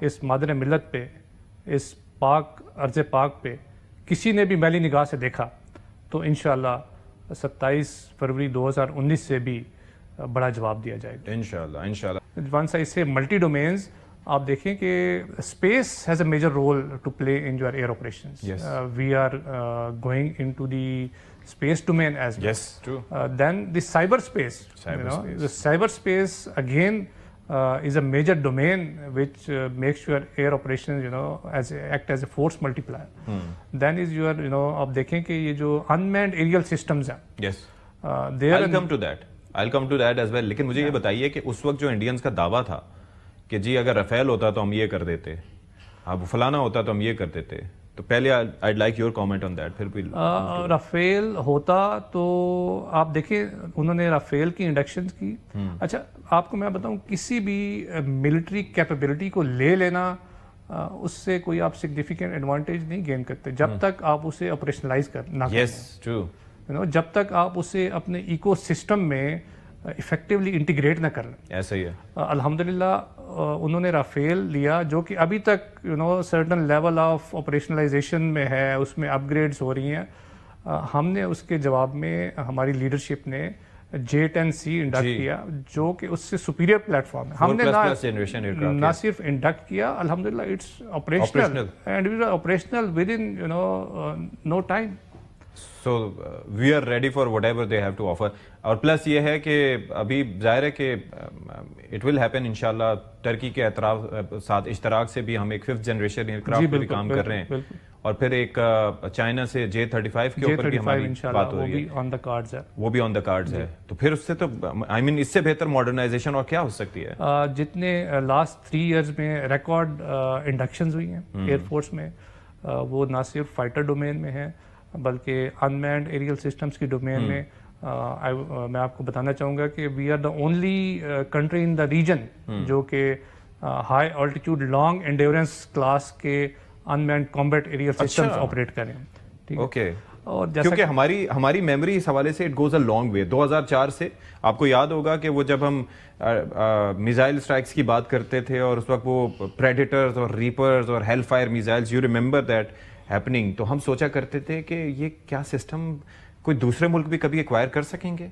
اس مادر ملت پہ، اس پاک ارض پاک پہ کسی نے بھی میلی نگاہ سے دیکھا تو انشاءاللہ 27 فروری 2019 سے بھی بڑا جواب دیا جائے گا انشاءاللہ. ونس آئی سے ملٹی ڈومینز، آپ دیکھیں کہ space has a major role to play in your air operations. We are going into the space domain as well. Yes, true. Then the cyberspace. The cyberspace again is a major domain which makes your air operations, act as a force multiplier. Then is your, آپ دیکھیں کہ یہ جو unmanned aerial systems ہیں. Yes. I'll come to that as well. لیکن مجھے یہ بتائیے کہ اس وقت جو انڈینز کا دعویٰ تھا کہ جی اگر رافیل ہوتا تو ہم یہ کر دیتے، اب فلانا ہوتا تو ہم یہ کر دیتے، تو پہلے I'd like your comment on that. پھر رافیل ہوتا تو آپ دیکھیں انہوں نے رافیل کی انڈکشنز کی. اچھا آپ کو میں بتاؤں، کسی بھی ملٹری کیپیبلٹی کو لے لینا اس سے کوئی آپ سگنیفیکنٹ ایڈوانٹیج نہیں گین کرتے جب تک آپ اسے آپریشنلائز نہ کریں. Yes, true. جب تک آپ اسے اپنے ایکو سسٹم میں افیکٹولی انٹیگریٹ نہ کر لیں. ایسا ہی ہے. الحمدللہ انہوں نے رافیل لیا جو کہ ابھی تک سرٹن لیول آف آپریشنلائزیشن میں ہے، اس میں اپ گریڈس ہو رہی ہیں. ہم نے اس کے جواب میں ہماری لیڈرشپ نے J-10C انڈکٹ کیا جو کہ اس سے سپیریئر پلیٹ فارم ہے. ہم نے نہ صرف انڈکٹ کیا، الحمدللہ it's operational and we are operational within no time. So we are ready for whatever they have to offer. اور پلس یہ ہے کہ ابھی ظاہر ہے کہ it will happen انشاءاللہ. ترکی کے ساتھ اشتراک سے بھی ہم ایک 5th جنریشن ایئرکرافٹ پہ بھی کام کر رہے ہیں، اور پھر ایک چائنا سے J-35 کے اوپر بھی ہماری بات ہو رہی ہے، وہ بھی آن دا کارڈز ہے. تو پھر اس سے تو اس سے بہتر ماڈرنائزیشن اور کیا ہو سکتی ہے؟ جتنے لاسٹ 3 ایئرز میں ریکارڈ انڈکشنز ہوئی ہیں ایئر فورس میں، وہ نہ صرف فائٹر ڈومین میں ہیں بلکہ انمینڈ ایریل سسٹمز کی ڈومین میں. میں آپ کو بتانا چاہوں گا کہ we are the only country in the region جو کہ high altitude long endurance class کے unmanned combat aerial systems operate کریں. اوکے. کیونکہ ہماری میموری اس حوالے سے it goes a long way. 2004 سے آپ کو یاد ہوگا کہ وہ جب ہم میزائل اسٹرائکس کی بات کرتے تھے اور اس وقت وہ پریڈیٹرز اور ریپرز اور hell fire missiles, you remember that happening, تو ہم سوچا کرتے تھے کہ یہ کیا سسٹم کوئی دوسرے ملک بھی کبھی ایکوائر کر سکیں گے.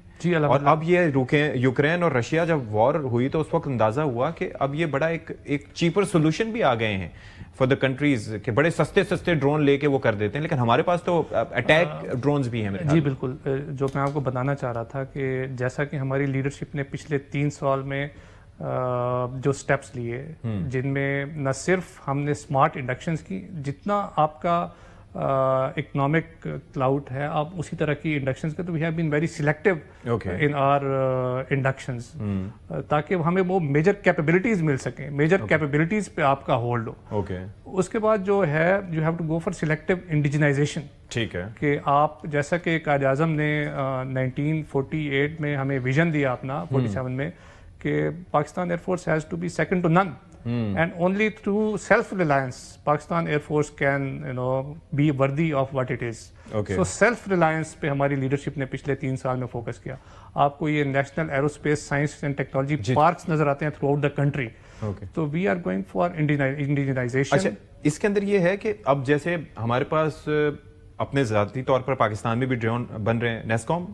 اور اب یہ یوکرین اور رشیا جب وار ہوئی تو اس وقت اندازہ ہوا کہ اب یہ بڑا ایک چیپر سولوشن بھی آ گئے ہیں فار دا کنٹریز کہ بڑے سستے ڈرون لے کے وہ کر دیتے ہیں. لیکن ہمارے پاس تو اٹیک ڈرونز بھی ہیں. جی بالکل. جو میں آپ کو بتانا چاہ رہا تھا کہ جیسا کہ ہماری لیڈرشپ نے پچھلے 3 سال میں جو سٹیپس لیے، جن میں نہ صرف ہم نے اسمارٹ انڈکشنز کی، جتنا آپ کا اکنامک کلاؤڈ ہے آپ اسی طرح کی انڈکشنز کے، تو we have been very selective in our inductions تاکہ ہمیں وہ میجر کیپیبلٹیز مل سکیں، میجر کیپیبلٹیز پہ آپ کا ہولڈ ہو. اس کے بعد جو ہے you have to go for selective indigenization. ٹھیک ہے کہ آپ جیسا کہ قائد اعظم نے 1948 میں ہمیں ویژن دیا اپنا 47 میں کہ Pakistan air force has to be second to none. And only through self-reliance, Pakistan Air Force can, be worthy of what it is. So self-reliance پہ ہماری لیڈرشپ نے پچھلے 3 سال میں فوکس کیا. آپ کو یہ national aerospace science and technology parks نظر آتے ہیں تھرو آؤٹ دا کنٹری. تو وی آر گوئنگ فار انڈیجنائزیشن. اچھا، اس کے اندر یہ ہے کہ اب جیسے ہمارے پاس اپنے ذاتی طور پر پاکستان میں بھی ڈرون بن رہے ہیں، نیسکوم.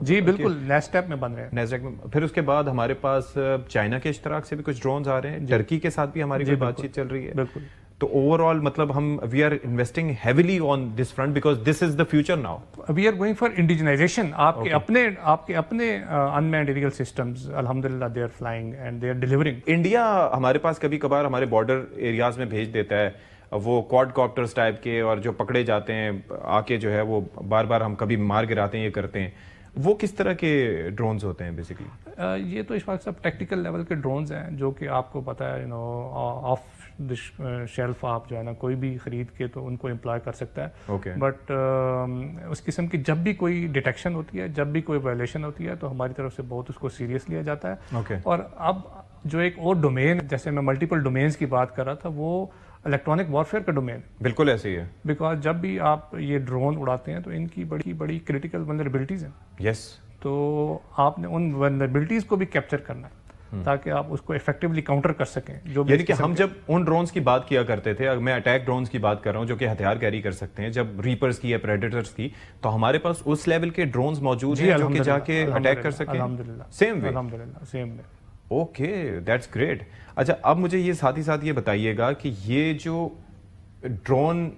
جی بالکل، نیسٹیپ میں بن رہے ہیں. نیسٹیپ میں. پھر اس کے بعد ہمارے پاس چائنا کے اشتراک سے بھی کچھ ڈرونز آ رہے ہیں، ٹرکی کے ساتھ بھی ہماری بات چیت چل رہی ہے. بالکل. تو اوور آل مطلب ہم we are investing heavily on this front because this is the future now. We are going for indigenization. آپ کے اپنے انمینڈ ایریل سسٹمز الحمدللہ they are flying and they are delivering. India ہمارے پاس کبھی کبھار ہمارے بارڈر ایریاز میں بھیج دیتا ہے وہ کوڈ کاپٹرز ٹائپ کے، اور جو پکڑے جاتے ہیں آ کے جو ہے وہ بار بار ہم کبھی مار گراتے ہیں، یہ کرتے ہیں. وہ کس طرح کے ڈرونز ہوتے ہیں بیسیکلی؟ یہ تو اس وقت سب ٹیکٹیکل لیول کے ڈرونز ہیں جو کہ آپ کو پتہ ہے آف شیلف آپ جو ہے نا کوئی بھی خرید کے تو ان کو امپلائی کر سکتا ہے. بٹ اس قسم کی جب بھی کوئی ڈیٹیکشن ہوتی ہے، جب بھی کوئی وائلیشن ہوتی ہے تو ہماری طرف سے بہت اس کو سیریس لیا جاتا ہے. اور اب جو ایک اور ڈومین، جیسے میں ملٹیپل ڈومینز کی بات کر رہا تھا، وہ الیکٹرانک وارفیئر کا ڈومین. بالکل ایسے ہی ہے. بیکاز جب بھی آپ یہ ڈرون اڑاتے ہیں تو ان کی بڑی کریٹیکل ولنریبلٹیز ہیں. یس. تو آپ نے ان ولنریبلٹیز کو بھی کیپچر کرنا ہے. تاکہ آپ اس کو افیکٹولی کاؤنٹر کر سکیں. جو یعنی کہ ہم جب ان ڈرونز کی بات کیا کرتے تھے, میں اٹیک ڈرونز کی بات کر رہا ہوں جو کہ ہتھیار کیری کر سکتے ہیں, جب ریپرز کی یا پریڈیٹرز کی, تو ہمارے پاس اس لیول کے ڈرونز موجود ہیں جو کہ جا کے اٹیک کر سکیں. سیم وے, الحمدللہ same way. Okay, that's great. اچھا, اب مجھے یہ ساتھ ہی ساتھ یہ بتائیے گا کہ یہ جو ڈرون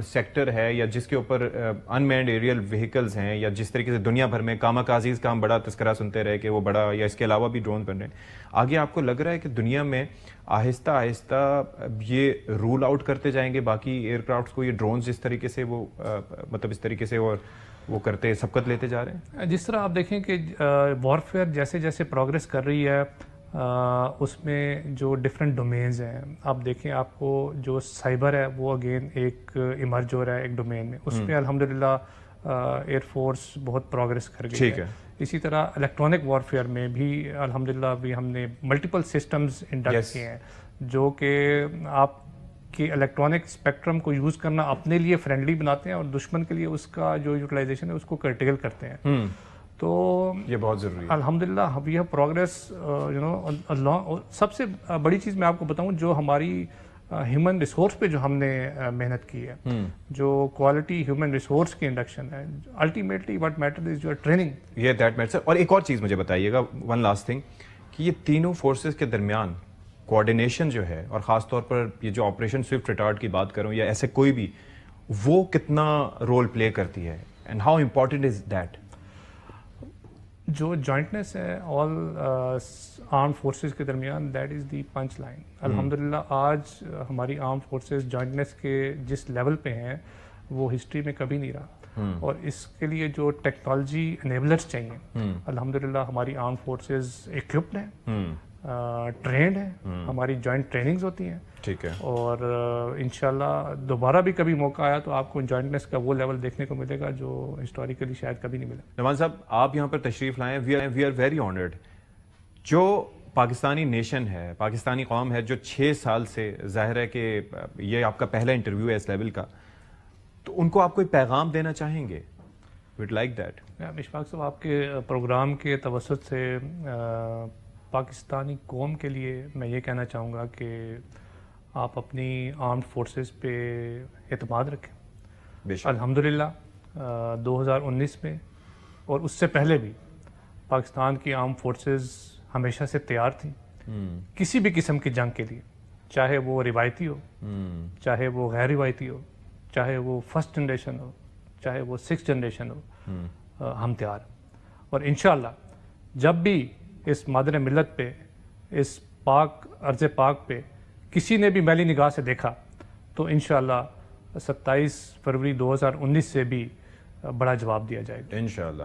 سیکٹر ہے یا جس کے اوپر انمینڈ ایریل وہیکلز ہیں, یا جس طریقے سے دنیا بھر میں کاماکازیز کا ہم بڑا تذکرہ سنتے رہے کہ وہ بڑا, یا اس کے علاوہ بھی ڈرون بن رہے ہیں, آگے آپ کو لگ رہا ہے کہ دنیا میں آہستہ آہستہ یہ رول آؤٹ کرتے جائیں گے باقی ایئر کرافٹس کو, یہ ڈرونز جس طریقے سے وہ مطلب اس طریقے سے وہ کرتے سبقت لیتے جا رہے ہیں؟ جس طرح آپ دیکھیں کہ وارفیئر جیسے جیسے پروگریس کر رہی ہے, اس میں جو ڈفرینٹ ڈومینز ہیں, آپ دیکھیں آپ کو جو سائبر ہے وہ اگین ایک ایمرج ہو رہا ہے ایک ڈومین میں, اس میں الحمدللہ ایئر فورس بہت پروگریس کر گئی ہے. اسی طرح الیکٹرانک وارفیئر میں بھی الحمدللہ ابھی ہم نے ملٹیپل سسٹمز انڈکٹ کیے ہیں جو کہ آپ کہ الیکٹرانک اسپیکٹرم کو یوز کرنا اپنے لیے فرینڈلی بناتے ہیں اور دشمن کے لیے اس کا جو یوٹیلائزیشن ہے اس کو کرٹیل کرتے ہیں. تو یہ بہت ضروری ہے. الحمدللہ وی ہیو پروگریس سب سے بڑی چیز میں آپ کو بتاؤں جو ہماری ہیومن ریسورس پہ جو ہم نے محنت کی ہے, جو کوالٹی ہیومن ریسورس کی انڈکشن ہے, ultimately what matter is your training. یہ دیٹ میٹر. اور ایک اور چیز مجھے بتائیے گا, ون لاسٹ تھنگ, کہ یہ تینوں فورسز کے درمیان کوآرڈینیشن جو ہے, اور خاص طور پر یہ جو آپریشن سوئفٹ ریٹارڈ کی بات کروں یا ایسے کوئی بھی, وہ کتنا رول پلے کرتی ہے, and how important is that? جو جوائنٹنیس ہے آل آرم فورسز کے درمیان, that is the punch line. الحمدللہ آج ہماری آرم فورسز جوائنٹنیس کے جس لیول پہ ہیں وہ ہسٹری میں کبھی نہیں رہا, اور اس کے لیے جو ٹیکنالوجی انیبلرز چاہیے, الحمدللہ ہماری آرم فورسز ایکوپڈ ہیں, ٹرینڈ ہیں, ہماری جوائنٹ ٹریننگز ہوتی ہیں. ٹھیک ہے. اور انشاءاللہ دوبارہ بھی کبھی موقع آیا تو آپ کو جوائنٹنیس کا وہ لیول دیکھنے کو ملے گا جو ہسٹوریکلی شاید کبھی نہیں ملا. نعمان صاحب, آپ یہاں پر تشریف لائیں, وی آر ویری آنرڈ. جو پاکستانی نیشن ہے, پاکستانی قوم ہے, جو 6 سال سے, ظاہر ہے کہ یہ آپ کا پہلا انٹرویو ہے اس لیول کا, تو ان کو آپ کوئی پیغام دینا چاہیں گے؟ Wade like that. مشفاق صاحب, آپ کے پروگرام کے توسط سے پاکستانی قوم کے لیے میں یہ کہنا چاہوں گا کہ آپ اپنی آرمڈ فورسز پہ اعتماد رکھیں. الحمدللہ 2019 میں اور اس سے پہلے بھی پاکستان کی آرم فورسز ہمیشہ سے تیار تھیں کسی بھی قسم کی جنگ کے لیے, چاہے وہ روایتی ہو, چاہے وہ غیر روایتی ہو, چاہے وہ فرسٹ جنریشن ہو, چاہے وہ 6th جنریشن ہو, ہم تیار. اور انشاءاللہ جب بھی اس مادر ملت پہ, اس پاک ارض پاک پہ کسی نے بھی میلی نگاہ سے دیکھا تو انشاءاللہ 27 فروری 2019 سے بھی بڑا جواب دیا جائے گا. انشاءاللہ.